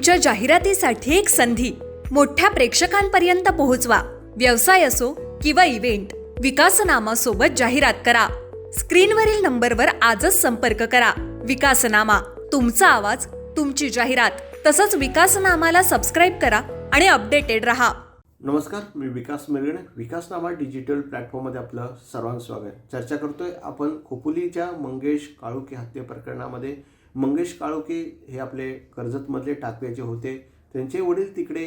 तुमच्या जाहिरातीसाठी एक संधी मोठ्या प्रेक्षकांपर्यंत पोहोचवा. व्यवसाय असो किंवा इव्हेंट, विकासनामा सोबत जाहिरात करा. स्क्रीनवरील नंबरवर आजच संपर्क करा. विकासनामा, तुमचा आवाज, तुमची जाहिरात. तसंच विकासनामाला सबस्क्राईब करा आणि अपडेटेड रहा. नमस्कार, मी विकास मिरगणे. विकासनामा डिजिटल प्लॅटफॉर्ममध्ये आपलं सर्वांचं स्वागत. चर्चा करतोय आपण खोपोलीच्या मंगेश काळुके हत्या प्रकरणामध्ये. मंगेश काळुके हे आपले कर्जतमधले टाकव्याचे होते. त्यांचे वडील तिकडे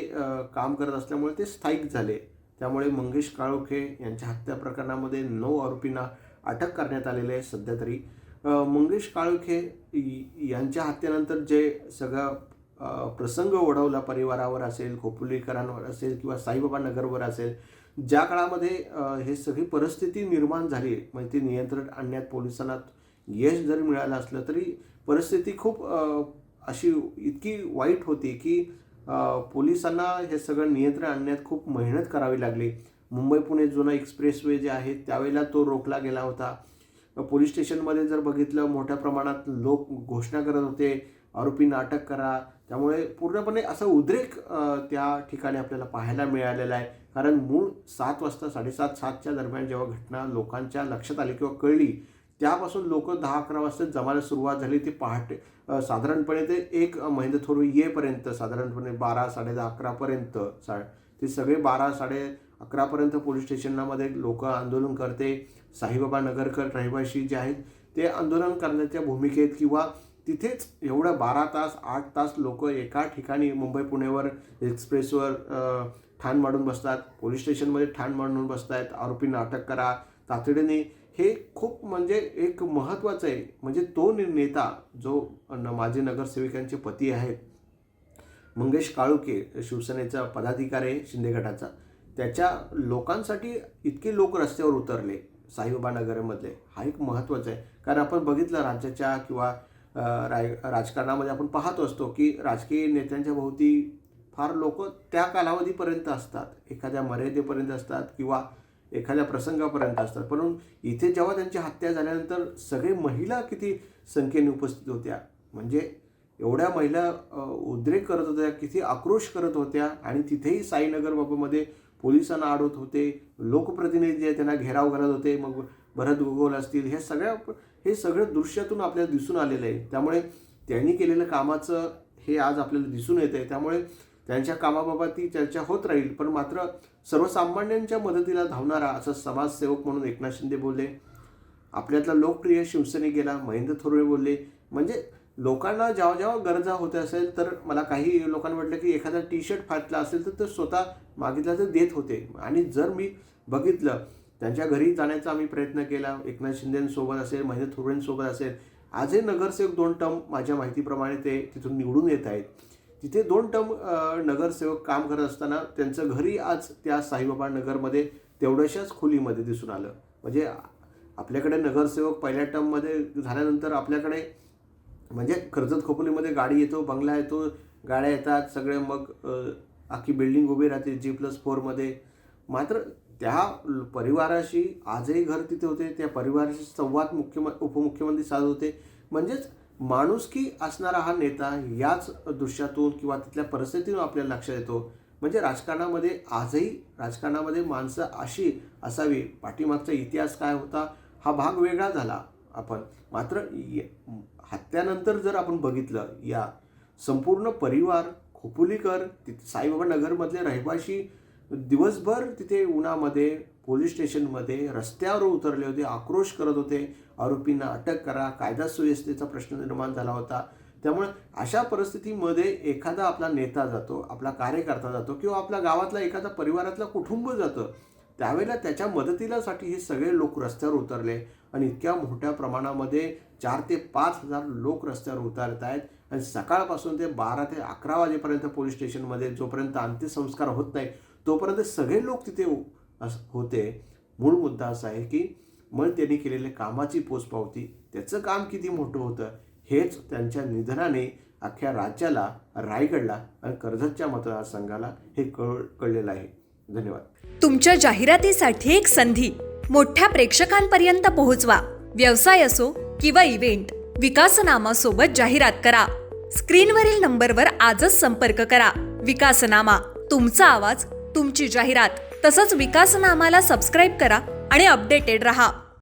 काम करत असल्यामुळे ते स्थायिक झाले. त्यामुळे मंगेश काळुके यांच्या हत्या प्रकरणामध्ये 9 आरोपींना अटक करण्यात आलेले आहे. सध्या तरी मंगेश काळुके यांच्या हत्येनंतर जे सगळं प्रसंग ओढवला परिवारावर असेल, खोपोलीकरांवर असेल किंवा साईबाबा नगरवर असेल, ज्या काळामध्ये हे सगळी परिस्थिती निर्माण झाली, म्हणजे ती नियंत्रण आणण्यात पोलिसांना यश जरी मिळालं असलं तरी परिस्थिती खूप अशी इतकी वाईट होती की पोलिसांना हे सगळं नियंत्रण आणण्यात खूप मेहनत करावी लागली. मुंबई पुणे जुना एक्सप्रेसवे जे आहे त्यावेळेला तो रोखला गेला होता. पोलीस स्टेशनमध्ये जर बघितलं, मोठ्या प्रमाणात लोक घोषणा करत होते आरोपींना अटक करा. त्यामुळे पूर्णपणे असा उद्रेक त्या ठिकाणी आपल्याला पाहायला मिळालेला आहे. कारण मूळ 7 वाजता 7:30-7च्या दरम्यान जेव्हा घटना लोकांच्या लक्षात आली किंवा कळली, त्यापासून लोक 10-11 वाजता जमायला सुरुवात झाली. ती पहाटे साधारणपणे ते एक महेंद्र थोरवे येईपर्यंत साधारणपणे 12-10-11पर्यंत ते सगळे 12-11:30पर्यंत पोलीस स्टेशनमध्ये लोक आंदोलन करते. साईबाबा नगरकर रहिवासी जे आहेत ते आंदोलन करण्याच्या भूमिकेत किंवा तिथेच एवढं 12 तास 8 तास लोक एका ठिकाणी मुंबई पुणेवर एक्सप्रेसवर ठाण मांडून बसतात. पोलीस स्टेशनमध्ये ठाण मांडून बसतात, आरोपींना अटक करा तातडीने. हे खूप म्हणजे एक महत्त्वाचं आहे. म्हणजे तो नेता जो माजी नगरसेविकांचे पती आहेत, मंगेश काळुके, शिवसेनेचा पदाधिकारी आहे शिंदे गटाचा, त्याच्या लोकांसाठी इतके लोक रस्त्यावर उतरले साईबाबा नगरमधले. हा एक महत्त्वाचा आहे. कारण आपण बघितलं राज्याच्या किंवा राजकारणामध्ये आपण पाहतो असतो की राजकीय नेत्यांच्या भोवती फार लोक त्या कालावधीपर्यंत असतात, एखाद्या मर्यादेपर्यंत असतात किंवा एखाद्या प्रसंगापर्यंत असतात. परंतु इथे जेव्हा त्यांची हत्या झाल्यानंतर सगळे महिला किती संख्येने उपस्थित होत्या. म्हणजे एवढ्या महिला उद्रेक करत होत्या, किती आक्रोश करत होत्या. आणि तिथेही साईनगर बाबूमध्ये पोलिसांना अडवत होते, लोकप्रतिनिधी जे त्यांना घेराव करत होते. मग भरत गोगोल असतील, हे सगळं दृश्यातून आपल्याला दिसून आलेलं आहे. त्यामुळे त्यांनी केलेलं कामाचं हे आज आपल्याला दिसून येत आहे. त्यामुळे त्यांच्या कामाबाबत ती चर्चा होत राहील. पण मात्र सर्वसामान्यांच्या मदतीला धावणारा असं समाजसेवक म्हणून एकनाथ शिंदे बोलले. आपल्यातला लोकप्रिय शिवसैनिक गेला महेंद्र थोरवे बोलले. म्हणजे लोकांना जेव्हा जेव्हा गरजा होत असेल तर मला काही लोकांना वाटलं की एखादा टी-शर्ट फाटला असेल तर ते स्वतः मागितला तर देत होते. आणि जर मी बघितलं त्यांच्या घरी जाण्याचा आम्ही प्रयत्न केला, एकनाथ शिंदेंसोबत असेल, महेंद्र थोरवेंसोबत असेल. आजही नगरसेवक 2 टर्म माझ्या माहितीप्रमाणे ते तिथून निवडून येत आहेत. तिथे 2 टर्म नगरसेवक काम करत असताना त्यांचं घरी आज त्या साईबाबा नगरमध्ये तेवढ्याशाच खोलीमध्ये दिसून आलं. म्हणजे आपल्याकडे नगरसेवक पहिल्या टर्ममध्ये झाल्यानंतर आपल्याकडे म्हणजे कर्जत खोपोलीमध्ये गाडी येतो, बंगला येतो, गाड्या येतात सगळे, मग अख्खी बिल्डिंग उभी राहते G+4मध्ये. मात्र त्या परिवाराशी आजही घर तिथे होते, त्या परिवाराशी संवाद उपमुख्यमंत्री साधत होते. म्हणजेच माणुसकी असणारा हा नेता याच दृश्यातून किंवा तिथल्या परिस्थितीतून आपल्याला लक्षात येतो. म्हणजे राजकारणामध्ये आजही राजकारणामध्ये माणसं अशी असावी. पाठीमागचा इतिहास काय होता हा भाग वेगळा झाला. आपण मात्र हत्यानंतर जर आपण बघितलं, या संपूर्ण परिवार खोपोलीकर साईबाबा नगरमधले रहिवासी दिवसभर तिथे उन्हामध्ये पोलीस स्टेशनमध्ये रस्त्यावर उतरले होते, आक्रोश करत होते. आरोपींना अटक करा, कायदा सुव्यवस्थेचा प्रश्न निर्माण झाला होता. त्यामुळे अशा परिस्थितीमध्ये एखादा आपला नेता जातो, आपला कार्यकर्ता जातो किंवा आपल्या गावातला एखादा परिवारातला कुटुंब जातं, त्यावेळेला त्याच्या मदतीसाठी हे सगळे लोक रस्त्यावर उतरले. आणि इतक्या मोठ्या प्रमाणामध्ये 4,000 ते 5,000 लोक रस्त्यावर उतरत आहेत. आणि सकाळपासून ते 12 ते 11 वाजेपर्यंत पोलीस स्टेशनमध्ये जोपर्यंत अंत्यसंस्कार होत नाही तोपर्यंत सगळे लोक तिथे होते. मूळ मुद्दा असा आहे की मग त्यांनी केलेल्या कामाची पोचपावती, त्याचं काम किती मोठं होतं हेच त्यांच्या निधनाने अख्ख्या राज्याला, रायगडला आणि कर्जतच्या मतदारसंघाला हे कळलेलं आहे. धन्यवाद. तुमच्या जाहिरातीसाठी एक संधी मोठ्या प्रेक्षकांपर्यंत पोहोचवा. व्यवसाय असो किंवा इव्हेंट, विकासनामा सोबत जाहिरात करा. स्क्रीनवरील नंबरवर आजच संपर्क करा. विकासनामा, तुमचा आवाज, तुमची जाहिरात. तसंच विकासनामाला सबस्क्राईब करा आणि अपडेटेड रहा.